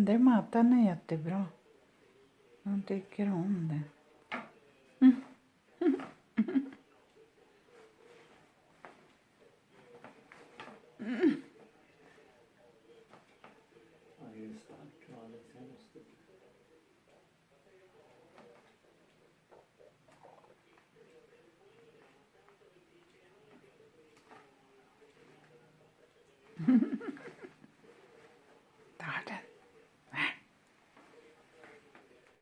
De maten är jättebra. De tycker om det. Ja, just det. Kvalet, jag måste... Där.